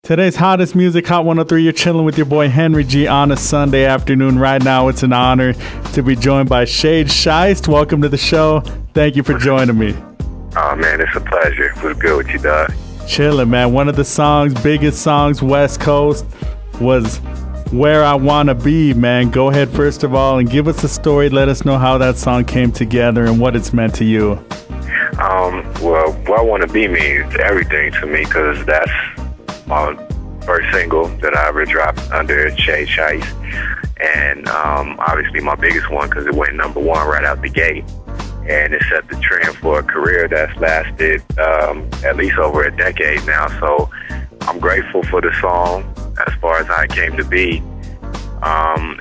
Today's hottest music, Hot 103. You're chilling with your boy Henry G on a Sunday afternoon. Right now, it's an honor to be joined by Shade Sheist. Welcome to the show. Thank you for joining me. Oh, man, it's a pleasure. What's good with you, dog? Chilling, man. One of the biggest songs, West Coast, was Where I Wanna Be, man. Go ahead, first of all, and give us a story. Let us know how that song came together and what it's meant to you. Well, Where I Wanna Be means everything to me because that's my first single that I ever dropped under Shade Sheist, and obviously my biggest one because it went number one right out the gate, and it set the trend for a career that's lasted at least over a decade now. So I'm grateful for the song as far as how it came to be.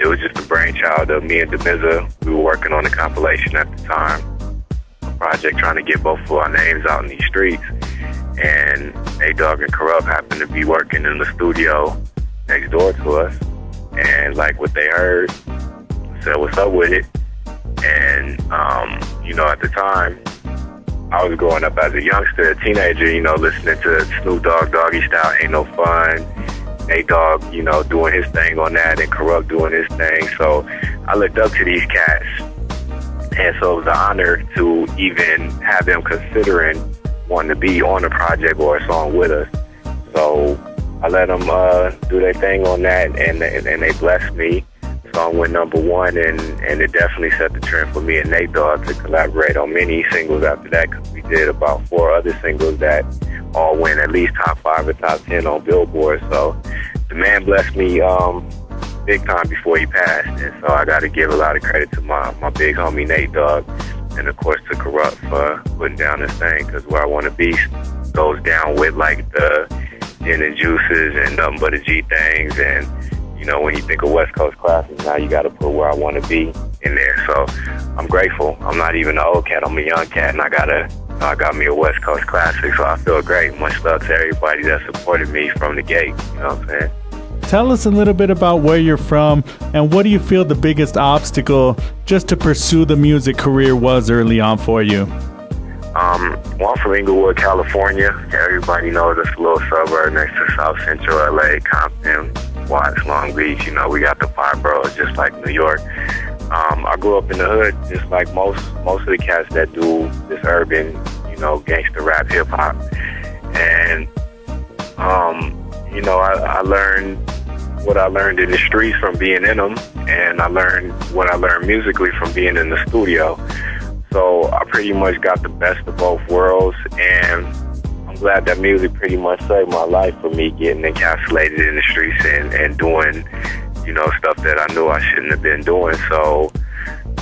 It was just a brainchild of me and demise. We were working on a compilation at the time, a project trying to get both of our names out in these streets. And A-Dog and Corrupt happened to be working in the studio next door to us. And like what they heard, said, what's up with it? And, at the time, I was growing up as a youngster, a teenager, listening to Snoop Dogg, Doggy Style, Ain't No Fun. A-Dog, doing his thing on that, and Corrupt doing his thing. So I looked up to these cats. And so it was an honor to even have them considering wanting to be on a project or a song with us. So I let them do their thing on that, and they blessed me. The song went number one, and it definitely set the trend for me and Nate Dogg to collaborate on many singles after that, because we did about 4 other singles that all went at least top 5 or top 10 on Billboard. So the man blessed me big time before he passed, and so I got to give a lot of credit to my big homie Nate Dogg, and of course to Corrupt for putting down this thing, because Where I Wanna Be goes down with like the gin and juices and nothing but the G things, and when you think of West Coast classics, now you got to put Where I Wanna Be in there. So I'm grateful. I'm not even an old cat, I'm a young cat, and I got me a West Coast classic, so I feel great. Much love to everybody that supported me from the gate, you know what I'm saying? Tell us a little bit about where you're from, and what do you feel the biggest obstacle just to pursue the music career was early on for you? Well, I'm from Inglewood, California. Everybody knows it's a little suburb next to South Central LA, Compton, Watts, Long Beach. We got the 5 boroughs just like New York. I grew up in the hood just like most of the cats that do this urban, gangster rap, hip hop. And, I learned what I learned in the streets from being in them, and I learned what I learned musically from being in the studio. So I pretty much got the best of both worlds, and I'm glad that music pretty much saved my life for me getting encapsulated in the streets and doing, stuff that I knew I shouldn't have been doing. So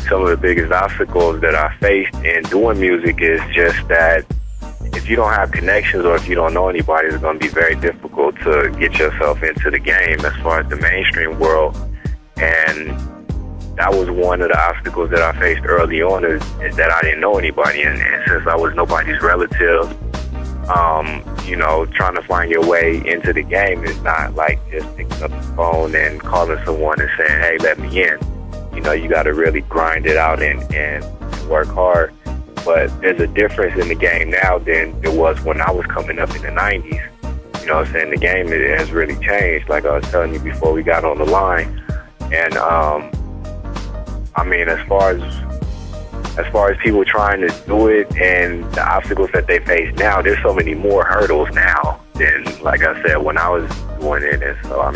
some of the biggest obstacles that I faced in doing music is just that if you don't have connections or if you don't know anybody, it's going to be very difficult to get yourself into the game as far as the mainstream world. And that was one of the obstacles that I faced early on, is that I didn't know anybody. And since I was nobody's relative, trying to find your way into the game is not like just picking up the phone and calling someone and saying, hey, let me in. You got to really grind it out and work hard. But there's a difference in the game now than there was when I was coming up in the 90s. You know what I'm saying? The game has really changed, like I was telling you before we got on the line. And, as far as people trying to do it and the obstacles that they face now, there's so many more hurdles now than, like I said, when I was doing it. And so,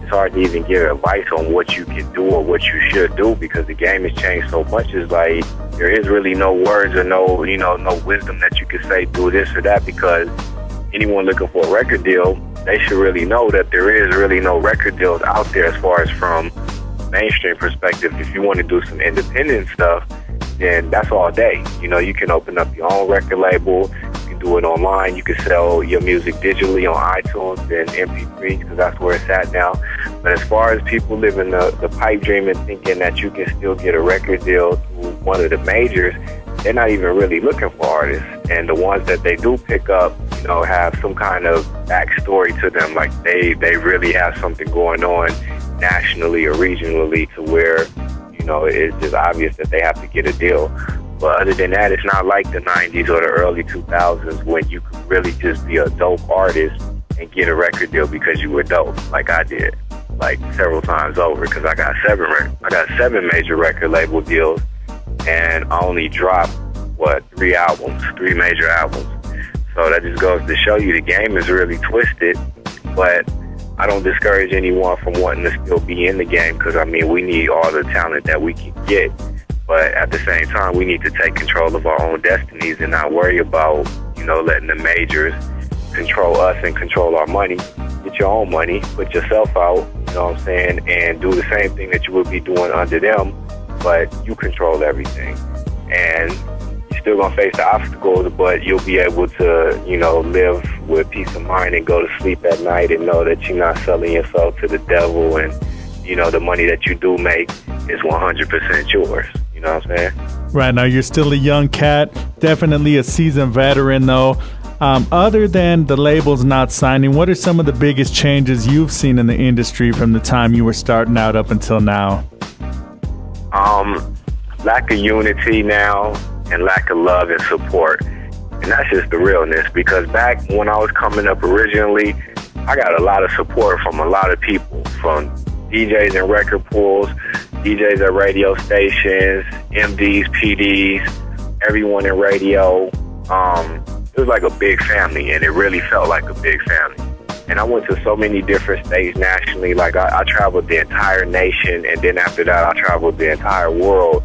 it's hard to even give advice on what you can do or what you should do, because the game has changed so much. It's like there is really no words or no wisdom that you can say, do this or that, because anyone looking for a record deal, they should really know that there is really no record deals out there as far as from mainstream perspective. If you want to do some independent stuff, then that's all day. You can open up your own record label, you can do it online, you can sell your music digitally on iTunes and MP3s, because that's where it's at now. But as far as people living the pipe dream and thinking that you can still get a record deal through one of the majors, they're not even really looking for artists. And the ones that they do pick up, have some kind of backstory to them, like they really have something going on nationally or regionally to where it's just obvious that they have to get a deal. But other than that, it's not like the 90s or the early 2000s when you could really just be a dope artist and get a record deal because you were dope, like I did, like several times over, because I got seven major record label deals, and I only dropped, three major albums. So that just goes to show you the game is really twisted, but I don't discourage anyone from wanting to still be in the game, because, I mean, we need all the talent that we can get. But at the same time, we need to take control of our own destinies and not worry about, letting the majors control us and control our money. Get your own money, put yourself out, you know what I'm saying, and do the same thing that you would be doing under them, but you control everything. And you're still going to face the obstacles, but you'll be able to, live with peace of mind and go to sleep at night and know that you're not selling yourself to the devil, and, the money that you do make is 100% yours. You know what I'm saying? Right. Now, you're still a young cat, definitely a seasoned veteran, though. Other than the labels not signing, what are some of the biggest changes you've seen in the industry from the time you were starting out up until now? Lack of unity now, and lack of love and support. And that's just the realness, because back when I was coming up originally, I got a lot of support from a lot of people, from DJs and record pools, DJs at radio stations, MDs, PDs, everyone in radio. It was like a big family, and it really felt like a big family. And I went to so many different states nationally. Like, I traveled the entire nation, and then after that, I traveled the entire world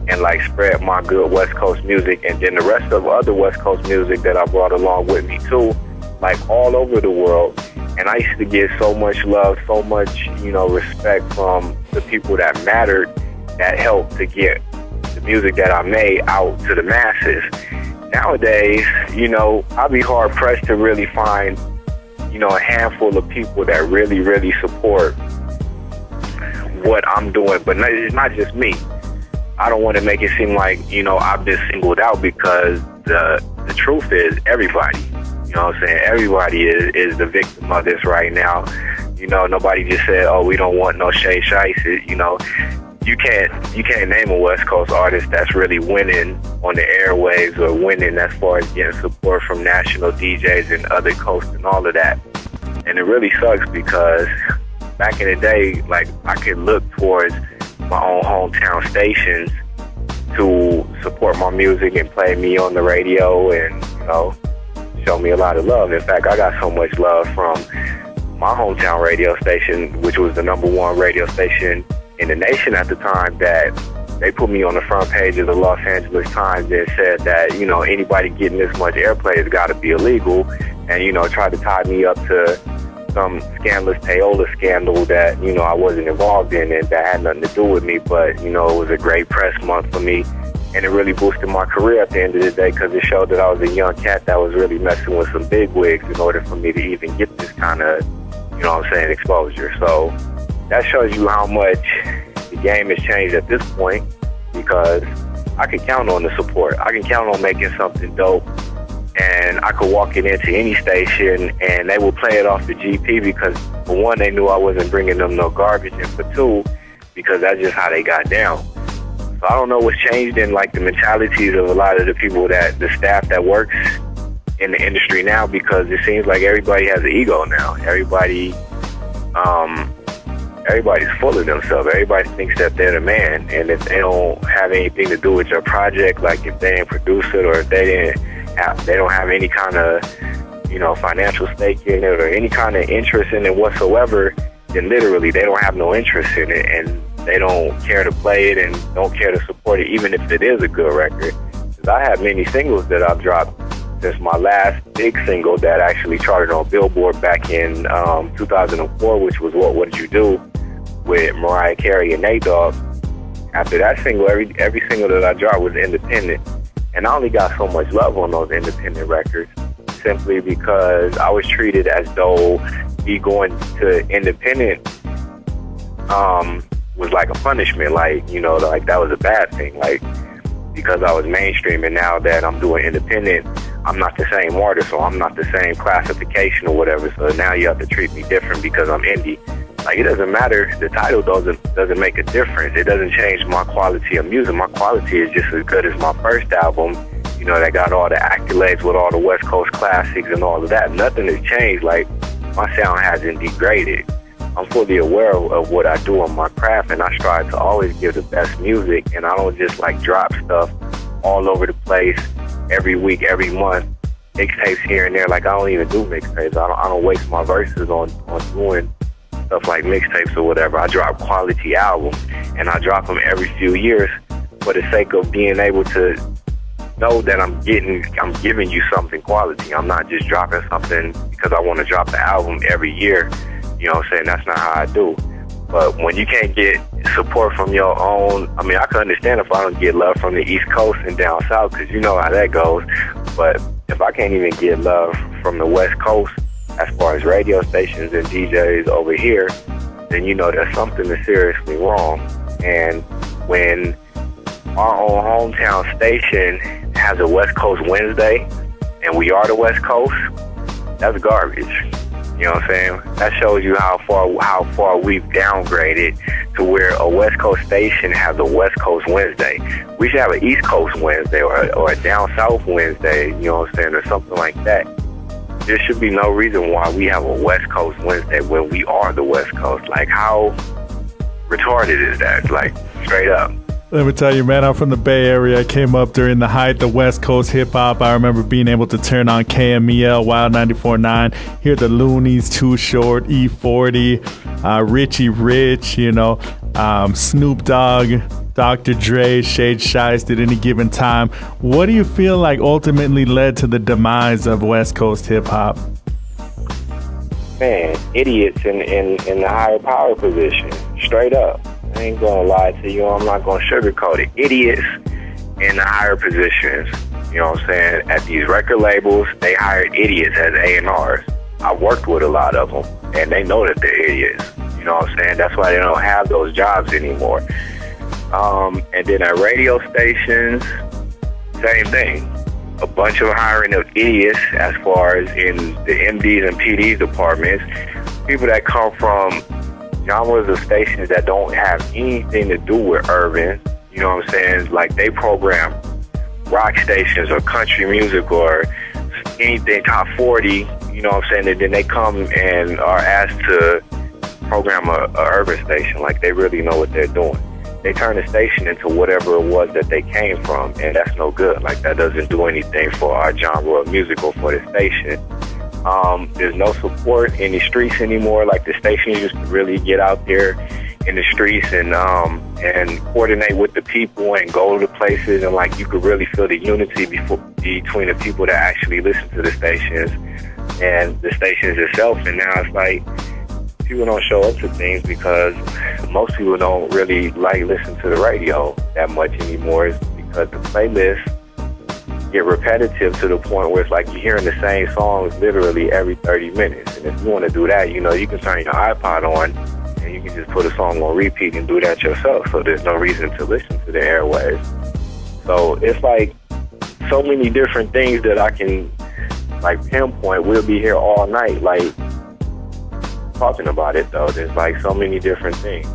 and, like, spread my good West Coast music, and then the rest of other West Coast music that I brought along with me, too, like, all over the world. And I used to get so much love, so much, respect from the people that mattered, that helped to get the music that I made out to the masses. Nowadays, I'll be hard pressed to really find, a handful of people that really, really support what I'm doing. But it's not just me. I don't want to make it seem like, I've been singled out, because the truth is everybody. You know what I'm saying? Everybody is the victim of this right now. Nobody just said, oh, we don't want no Shade Sheist. You can't name a West Coast artist that's really winning on the airwaves, or winning as far as getting support from national DJs and other coasts and all of that. And it really sucks, because back in the day, like, I could look towards my own hometown stations to support my music and play me on the radio and, show me a lot of love. In fact, I got so much love from my hometown radio station, which was the #1 radio station in the nation at the time, that they put me on the front page of the Los Angeles Times and said that, anybody getting this much airplay has got to be illegal, and, tried to tie me up to some scandalous payola scandal that, I wasn't involved in and that had nothing to do with me. But, it was a great press month for me, and it really boosted my career at the end of the day, because it showed that I was a young cat that was really messing with some big wigs in order for me to even get this kind of, exposure. So that shows you how much the game has changed at this point, because I can count on the support. I can count on making something dope, and I could walk it into any station and they will play it off the GP, because for one, they knew I wasn't bringing them no garbage, and for two, because that's just how they got down. So I don't know what's changed in, like, the mentalities of a lot of the people, the staff that works in the industry now, because it seems like everybody has an ego now. Everybody's full of themselves. Everybody thinks that they're the man, and if they don't have anything to do with your project, like if they didn't produce it, or if they don't have any kind of, financial stake in it, or any kind of interest in it whatsoever, then literally they don't have no interest in it, and they don't care to play it and don't care to support it, even if it is a good record. Because I have many singles that I've dropped since my last big single that actually charted on Billboard back in 2004, which was What Did You Do, with Mariah Carey and Nate Dogg. After that single, every single that I dropped was independent. And I only got so much love on those independent records simply because I was treated as though me going to independent was like a punishment, like that was a bad thing, like, because I was mainstream, and now that I'm doing independent, I'm not the same artist, or I'm not the same classification or whatever, so now you have to treat me different because I'm indie. Like, it doesn't matter, the title doesn't make a difference. It doesn't change my quality of music. My quality is just as good as my first album, that got all the accolades with all the West Coast classics and all of that. Nothing has changed. Like, my sound hasn't degraded. I'm fully aware of what I do on my craft, and I strive to always give the best music, and I don't just like drop stuff all over the place every week, every month, mixtapes here and there. Like, I don't even do mixtapes. I don't waste my verses on doing stuff like mixtapes or whatever. I drop quality albums, and I drop them every few years for the sake of being able to know that I'm giving you something quality. I'm not just dropping something because I want to drop the album every year. You know what I'm saying? That's not how I do. But when you can't get support from your own, I mean, I can understand if I don't get love from the East Coast and down South, because you know how that goes. But if I can't even get love from the West Coast, as far as radio stations and DJs over here, then you know there's something that's seriously wrong. And when our own hometown station has a West Coast Wednesday, and we are the West Coast, that's garbage. You know what I'm saying? That shows you how far we've downgraded to where a West Coast station has a West Coast Wednesday. We should have an East Coast Wednesday or a down South Wednesday, you know what I'm saying, or something like that. There should be no reason why we have a West Coast Wednesday when we are the West Coast. Like, how retarded is that? Like, straight up. Let me tell you, man, I'm from the Bay Area. I came up during the height of West Coast hip-hop. I remember being able to turn on KMEL, Wild 94.9, hear the Loonies, Too Short, E40, Richie Rich, you know, Snoop Dogg, Dr. Dre, Shade Sheist at any given time. What do you feel like ultimately led to the demise of West Coast hip-hop? Man, idiots in the higher power position, straight up. I ain't gonna lie to you. I'm not gonna sugarcoat it. Idiots in the higher positions. You know what I'm saying? At these record labels, they hired idiots as A&Rs. I worked with a lot of them, and they know that they're idiots. You know what I'm saying? That's why they don't have those jobs anymore. And then at radio stations, same thing. A bunch of hiring of idiots as far as in the MDs and PDs departments. People that come from genres of stations that don't have anything to do with urban, you know what I'm saying? Like, they program rock stations or country music or anything top 40, you know what I'm saying? And then they come and are asked to program a urban station. Like, they really know what they're doing. They turn the station into whatever it was that they came from, and that's no good. Like, that doesn't do anything for our genre of music or for the station. There's no support in the streets anymore. Like, the station used to really get out there in the streets and coordinate with the people and go to the places, and like, you could really feel the unity between the people that actually listen to the stations and the stations itself. And now it's like, people don't show up to things because most people don't really like listen to the radio that much anymore. It's because the playlists get repetitive to the point where it's like you're hearing the same songs literally every 30 minutes. And if you want to do that, you know, you can turn your iPod on and you can just put a song on repeat and do that yourself. So there's no reason to listen to the airwaves. So it's like so many different things that I can like pinpoint. We'll be here all night, like, talking about it, though. There's like so many different things.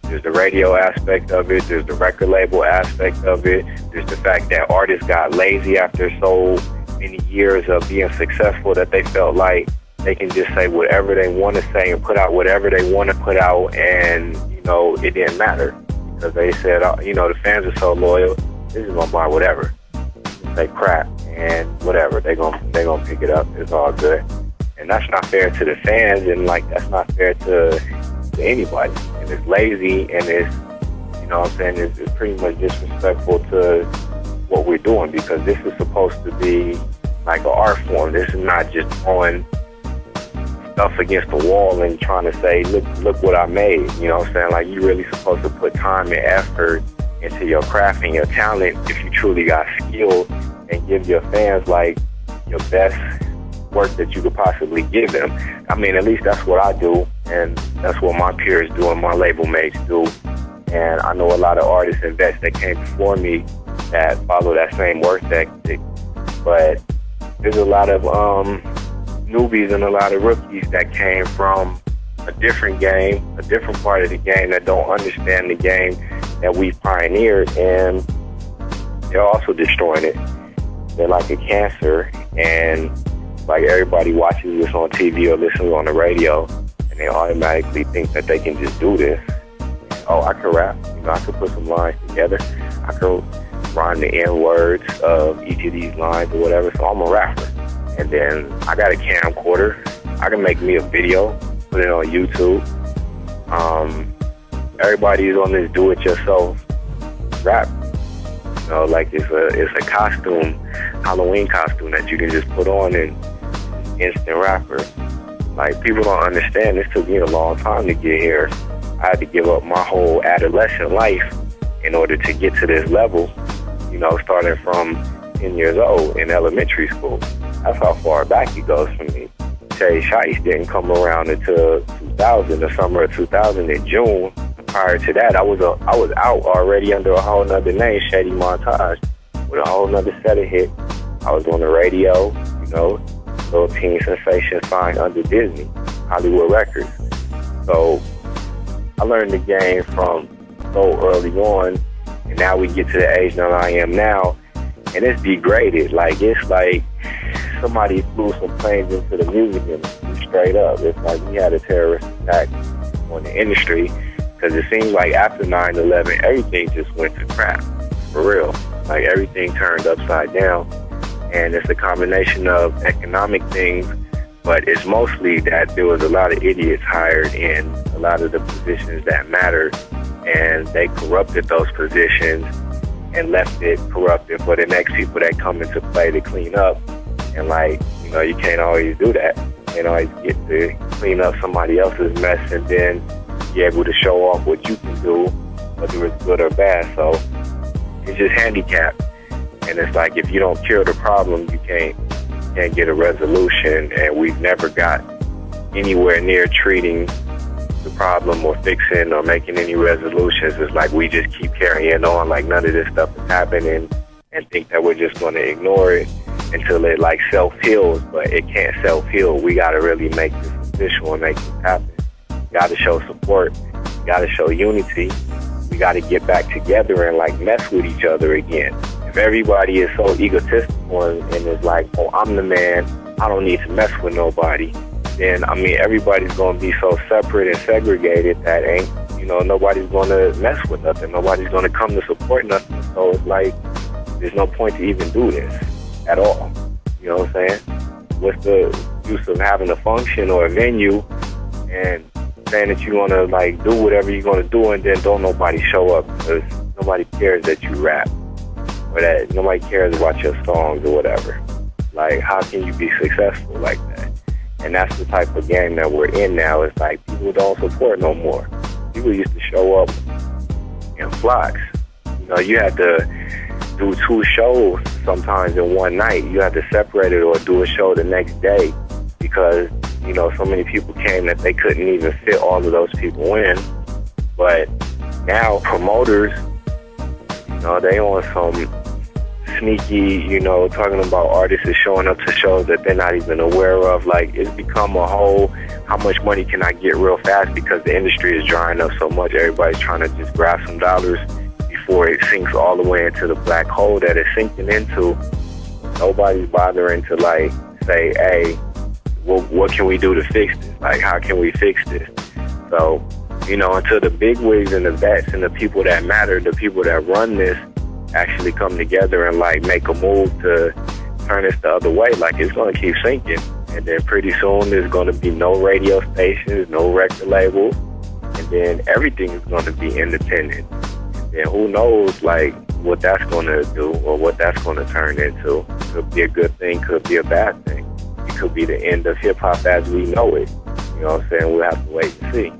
There's the radio aspect of it. There's the record label aspect of it. There's the fact that artists got lazy after so many years of being successful that they felt like they can just say whatever they want to say and put out whatever they want to put out, and, you know, it didn't matter because they said, you know, the fans are so loyal, this is gonna buy whatever. They crap and whatever, they gonna pick it up. It's all good. And that's not fair to the fans, and like, that's not fair to anybody. And it's lazy, and it's, you know what I'm saying, it's pretty much disrespectful to what we're doing, because this is supposed to be like an art form. This is not just throwing stuff against the wall and trying to say, look what I made. You know what I'm saying? Like, you're really supposed to put time and effort into your craft and your talent if you truly got skill, and give your fans like your best work that you could possibly give them. I mean, at least that's what I do, and that's what my peers do and my label mates do. And I know a lot of artists and vets that came before me that follow that same work ethic. But there's a lot of newbies and a lot of rookies that came from a different game, a different part of the game, that don't understand the game that we pioneered, and they're also destroying it. They're like a cancer, and Like, everybody watches this on TV or listens on the radio, and they automatically think that they can just do this. Oh, I can rap. You know, I can put some lines together. I can rhyme the N words of each of these lines or whatever. So I'm a rapper. And then I got a camcorder. I can make me a video, put it on YouTube. Everybody is on this do-it-yourself rap. You know, like it's a costume, Halloween costume that you can just put on and instant rapper. Like, people don't understand. This took me a long time to get here. I had to give up my whole adolescent life in order to get to this level. You know, starting from 10 years old in elementary school. That's how far back it goes for me. Shade Sheist didn't come around until 2000, the summer of 2000 in June. Prior to that, I was out already under a whole nother name, Shady Montage, with a whole nother set of hits. I was on the radio, you know, little teen sensation signed under Disney, Hollywood Records. So I learned the game from so early on, and now we get to the age that I am now, and it's degraded. Like, it's like somebody flew some planes into the music industry straight up. It's like we had a terrorist attack on the industry, because it seems like after 9/11, everything just went to crap, for real. Like, everything turned upside down, and it's a combination of economic things, but it's mostly that there was a lot of idiots hired in a lot of the positions that mattered, and they corrupted those positions and left it corrupted for the next people that come into play to clean up. And, like, you know, you can't always do that. You can't always get to clean up somebody else's mess and then be able to show off what you can do, whether it's good or bad. So it's just handicapped. And it's like, if you don't cure the problem, you can't get a resolution. And we've never got anywhere near treating the problem or fixing or making any resolutions. It's like we just keep carrying on like none of this stuff is happening, and think that we're just going to ignore it until it like self-heals. But it can't self-heal. We got to really make this official and make this happen. We got to show support. We got to show unity. We got to get back together and like mess with each other again. If everybody is so egotistical and is like, oh, I'm the man, I don't need to mess with nobody, then, I mean, everybody's going to be so separate and segregated that nobody's going to mess with nothing. Nobody's going to come to support nothing. So it's like, there's no point to even do this at all. You know what I'm saying? What's the use of having a function or a venue and saying that you're going to, like, do whatever you're going to do, and then don't nobody show up because nobody cares that you rap or that nobody cares about your songs or whatever. Like, how can you be successful like that? And that's the type of game that we're in now. It's like people don't support no more. People used to show up in flocks. You know, you had to do 2 shows sometimes in one night. You had to separate it or do a show the next day because, you know, so many people came that they couldn't even fit all of those people in. But now promoters, you know, they on some sneaky, you know, talking about artists is showing up to shows that they're not even aware of. Like, it's become a whole, how much money can I get real fast, because the industry is drying up so much. Everybody's trying to just grab some dollars before it sinks all the way into the black hole that it's sinking into. Nobody's bothering to, like, say, hey, what can we do to fix this? Like, how can we fix this? So, you know, until the big wigs and the vets and the people that matter, the people that run this, actually come together and like make a move to turn this the other way, like, it's going to keep sinking. And then pretty soon there's going to be no radio stations, no record labels, and then everything is going to be independent. And who knows, like, what that's going to do or what that's going to turn into. Could be a good thing, could be a bad thing. It could be the end of hip-hop as we know it. You know what I'm saying? We'll have to wait and see.